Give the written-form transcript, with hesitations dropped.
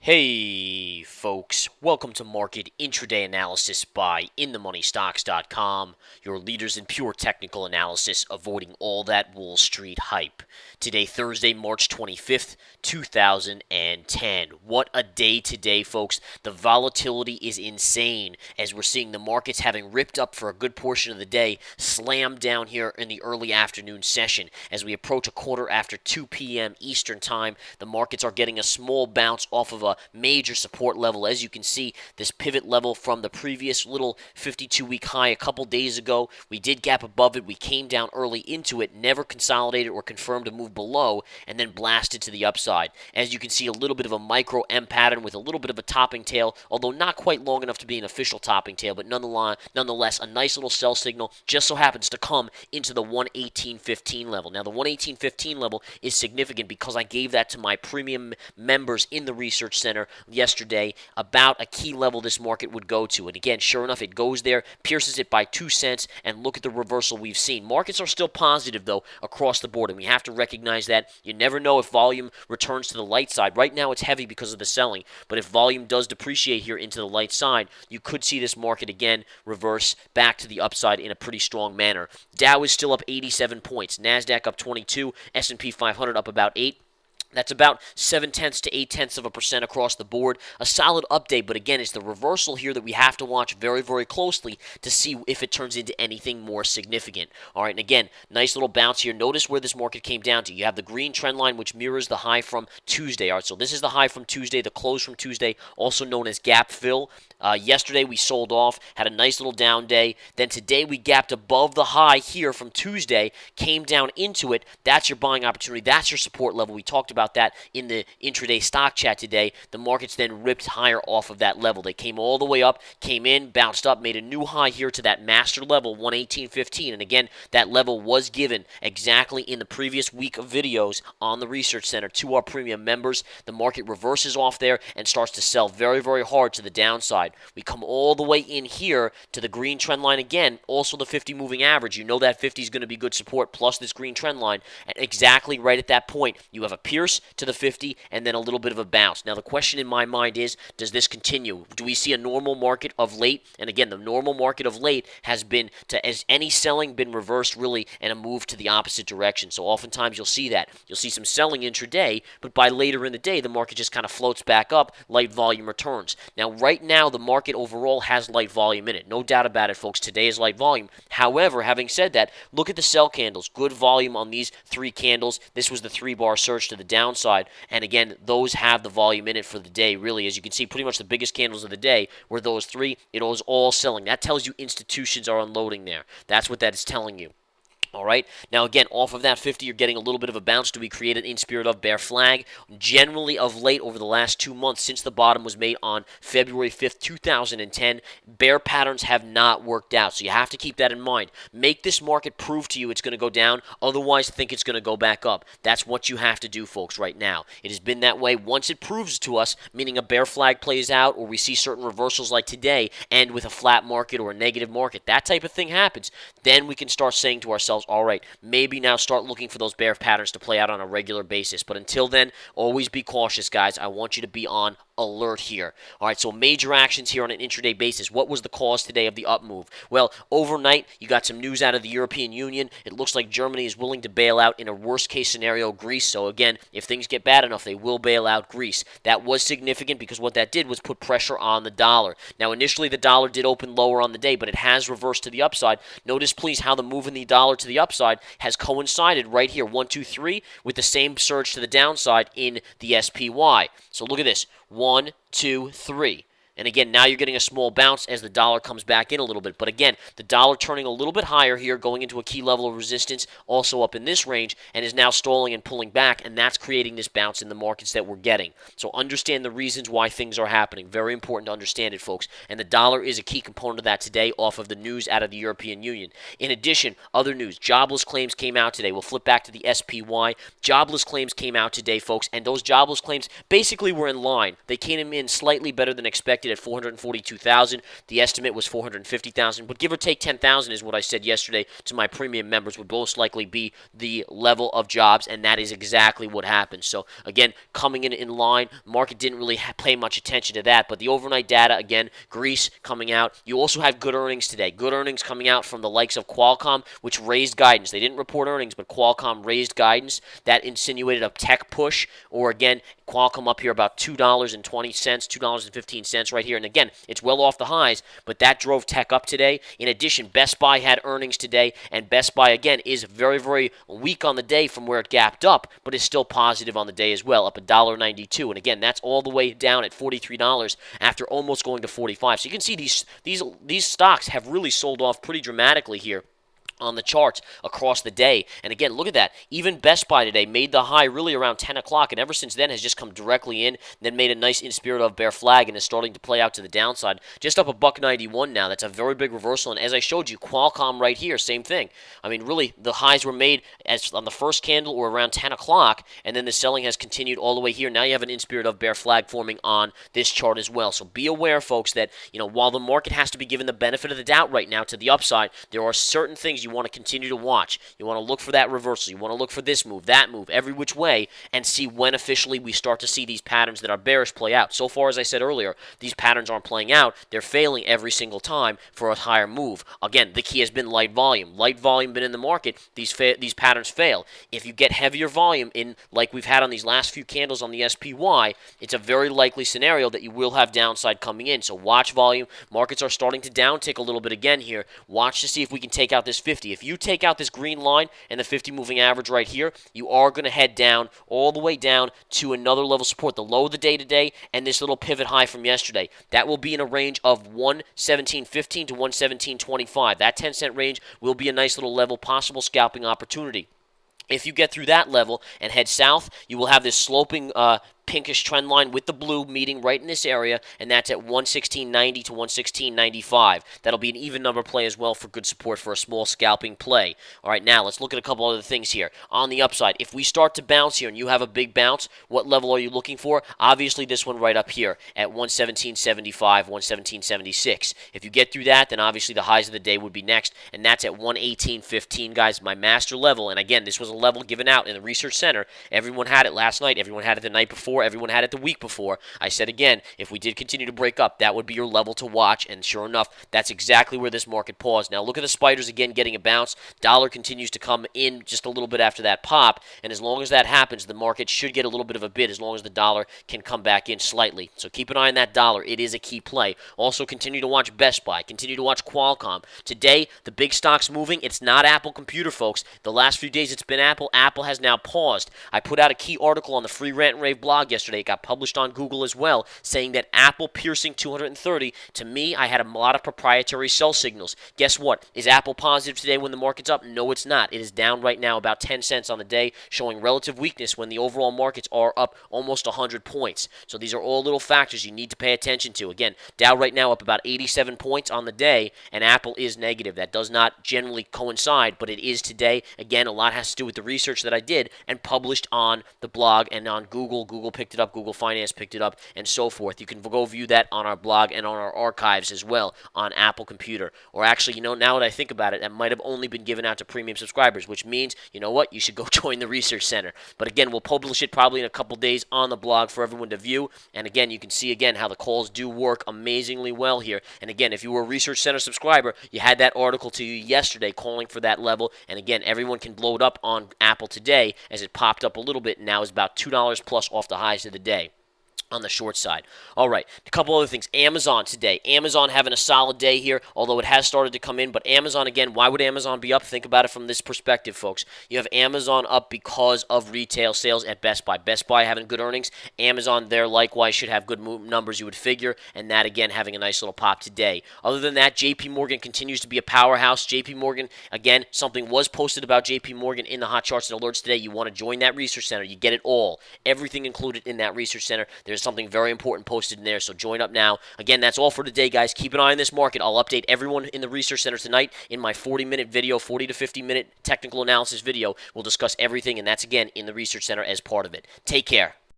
Hey folks, welcome to Market Intraday Analysis by InTheMoneyStocks.com, your leaders in pure technical analysis, avoiding all that Wall Street hype. Today, Thursday, March 25th, 2010. What a day today, folks. The volatility is insane as we're seeing the markets having ripped up for a good portion of the day, slammed down here in the early afternoon session. As we approach a quarter after 2 p.m. Eastern Time, the markets are getting a small bounce off of a major support level. As you can see, this pivot level from the previous little 52-week high a couple days ago, we did gap above it. We came down early into it, never consolidated or confirmed a move below, and then blasted to the upside. As you can see, a little bit of a micro M pattern with a little bit of a topping tail, although not quite long enough to be an official topping tail, but nonetheless a nice little sell signal just so happens to come into the 118.15 level. Now, the 118.15 level is significant because I gave that to my premium members in the research center yesterday about a key level this market would go to. And again, sure enough, it goes there, pierces it by 2 cents, and look at the reversal we've seen. Markets are still positive, though, across the board, and we have to recognize that. You never know if volume returns to the light side. Right now, it's heavy because of the selling, but if volume does depreciate here into the light side, you could see this market again reverse back to the upside in a pretty strong manner. Dow is still up 87 points, NASDAQ up 22, S&P 500 up about 8. That's about 0.7 to 0.8% across the board. A solid update, but again, it's the reversal here that we have to watch very, very closely to see if it turns into anything more significant. All right, and again, nice little bounce here. Notice where this market came down to. You have the green trend line, which mirrors the high from Tuesday. All right, so this is the high from Tuesday, the close from Tuesday, also known as gap fill. Yesterday, we sold off, had a nice little down day. Then today, we gapped above the high here from Tuesday, came down into it. That's your buying opportunity. That's your support level. We talked about that in the intraday stock chat today. The markets then ripped higher off of that level. They came all the way up, came in, bounced up, made a new high here to that master level, 118.15. And again, that level was given exactly in the previous week of videos on the Research Center to our premium members. The market reverses off there and starts to sell very, very hard to the downside. We come all the way in here to the green trend line again, also the 50 moving average. You know that 50 is going to be good support plus this green trend line. And exactly right at that point, you have a pierce to the 50 and then a little bit of a bounce. Now, the question in my mind is, does this continue? Do we see a normal market of late? And again, the normal market of late has been as any selling been reversed really and a move to the opposite direction. So oftentimes you'll see that. You'll see some selling intraday, but by later in the day, the market just kind of floats back up, light volume returns. Now, right now, the market overall has light volume in it. No doubt about it, folks. Today is light volume. However, having said that, look at the sell candles. Good volume on these 3 candles. This was the 3-bar surge to the downside. And again, those have the volume in it for the day, really. As you can see, pretty much the biggest candles of the day were those 3. It was all selling. That tells you institutions are unloading there. That's what that is telling you. All right. Now, again, off of that 50, you're getting a little bit of a bounce. Do we create an in spirit of bear flag? Generally, of late, over the last 2 months, since the bottom was made on February 5th, 2010, bear patterns have not worked out. So you have to keep that in mind. Make this market prove to you it's going to go down. Otherwise, think it's going to go back up. That's what you have to do, folks, right now. It has been that way. Once it proves to us, meaning a bear flag plays out or we see certain reversals like today end with a flat market or a negative market, that type of thing happens, then we can start saying to ourselves, all right, maybe now start looking for those bear patterns to play out on a regular basis. But until then, always be cautious, guys. I want you to be on alert here. All right, so major actions here on an intraday basis. What was the cause today of the up move? Well, overnight, you got some news out of the European Union. It looks like Germany is willing to bail out, in a worst-case scenario, Greece. So again, if things get bad enough, they will bail out Greece. That was significant because what that did was put pressure on the dollar. Now, initially, the dollar did open lower on the day, but it has reversed to the upside. Notice, please, how the move in the dollar to the upside has coincided right here, 1, 2, 3, with the same surge to the downside in the SPY. So look at this. 1, 2, 3. And again, now you're getting a small bounce as the dollar comes back in a little bit. But again, the dollar turning a little bit higher here, going into a key level of resistance, also up in this range, and is now stalling and pulling back, and that's creating this bounce in the markets that we're getting. So understand the reasons why things are happening. Very important to understand it, folks. And the dollar is a key component of that today off of the news out of the European Union. In addition, other news. Jobless claims came out today. We'll flip back to the SPY. Jobless claims came out today, folks, and those jobless claims basically were in line. They came in slightly better than expected projected at 442,000. The estimate was 450,000, but give or take 10,000 is what I said yesterday to my premium members would most likely be the level of jobs, and that is exactly what happened. So again, coming in line, market didn't really pay much attention to that, but the overnight data, again, Greece coming out. You also had good earnings today. Good earnings coming out from the likes of Qualcomm, which raised guidance. They didn't report earnings, but Qualcomm raised guidance. That insinuated a tech push, or again, Qualcomm up here about $2.20, $2.15 right here. And again, it's well off the highs, but that drove tech up today. In addition, Best Buy had earnings today, and Best Buy, again, is very, very weak on the day from where it gapped up, but is still positive on the day as well, up $1.92. And again, that's all the way down at $43 after almost going to $45. So you can see these stocks have really sold off pretty dramatically here on the charts across the day. And again, look at that. Even Best Buy today made the high really around 10 o'clock, and ever since then has just come directly in, then made a nice in spirit of bear flag and is starting to play out to the downside. Just up $1.91 now. That's a very big reversal. And as I showed you, Qualcomm right here, same thing. I mean, really, the highs were made as on the first candle or around 10 o'clock, and then the selling has continued all the way here. Now you have an in spirit of bear flag forming on this chart as well. So be aware, folks, that while the market has to be given the benefit of the doubt right now to the upside, there are certain things you want to continue to watch. You want to look for that reversal. You want to look for this move, that move, every which way, and see when officially we start to see these patterns that are bearish play out. So far, as I said earlier, these patterns aren't playing out. They're failing every single time for a higher move. Again, the key has been light volume. Light volume been in the market. These patterns fail. If you get heavier volume in, like we've had on these last few candles on the SPY, it's a very likely scenario that you will have downside coming in. So watch volume. Markets are starting to downtick a little bit again here. Watch to see if we can take out this 50. If you take out this green line and the 50 moving average right here, you are going to head down all the way down to another level support, the low of the day today, and this little pivot high from yesterday. That will be in a range of 117.15 to 117.25. That 10-cent range will be a nice little level, possible scalping opportunity. If you get through that level and head south, you will have this sloping pinkish trend line with the blue meeting right in this area, and that's at 116.90 to 116.95. That'll be an even number play as well for good support for a small scalping play. All right, now let's look at a couple other things here. On the upside, if we start to bounce here and you have a big bounce, what level are you looking for? Obviously, this one right up here at 117.75, 117.76. If you get through that, then obviously the highs of the day would be next, and that's at 118.15, guys, my master level. And again, this was a level given out in the research center. Everyone had it last night. Everyone had it the night before. Everyone had it the week before. I said again, if we did continue to break up, that would be your level to watch, and sure enough, that's exactly where this market paused. Now look at the spiders again getting a bounce. Dollar continues to come in just a little bit after that pop, and as long as that happens, the market should get a little bit of a bid as long as the dollar can come back in slightly. So keep an eye on that dollar. It is a key play. Also continue to watch Best Buy. Continue to watch Qualcomm. Today, the big stocks moving. It's not Apple Computer, folks. The last few days it's been Apple. Apple has now paused. I put out a key article on the Free Rant and Rave blog yesterday. It got published on Google as well, saying that Apple piercing 230. To me, I had a lot of proprietary sell signals. Guess what? Is Apple positive today when the market's up? No, it's not. It is down right now about 10 cents on the day, showing relative weakness when the overall markets are up almost 100 points. So these are all little factors you need to pay attention to. Again, Dow right now up about 87 points on the day, and Apple is negative. That does not generally coincide, but it is today. Again, a lot has to do with the research that I did and published on the blog and on Google. Google picked it up. Google Finance picked it up, and so forth. You can go view that on our blog and on our archives as well on Apple Computer. Or actually, now that I think about it, that might have only been given out to premium subscribers, which means, you know what, you should go join the research center. But again, we'll publish it probably in a couple days on the blog for everyone to view. And again, you can see again how the calls do work amazingly well here. And again, if you were a research center subscriber, you had that article to you yesterday calling for that level. And again, everyone can blow it up on Apple today as it popped up a little bit and now is about $2 plus off the highs of the day on the short side. All right, a couple other things. Amazon today. Amazon having a solid day here, although it has started to come in. But Amazon, again, why would Amazon be up? Think about it from this perspective, folks. You have Amazon up because of retail sales at Best Buy. Best Buy having good earnings. Amazon there likewise should have good numbers, you would figure, and that, again, having a nice little pop today. Other than that, JP Morgan continues to be a powerhouse. JP Morgan, again, something was posted about JP Morgan in the hot charts and alerts today. You want to join that research center. You get it all. Everything included in that research center. There's something very important posted in there, so join up now. Again, that's all for today, guys. Keep an eye on this market. I'll update everyone in the research center tonight in my 40-minute video, 40 to 50-minute technical analysis video. We'll discuss everything, and that's, again, in the research center as part of it. Take care.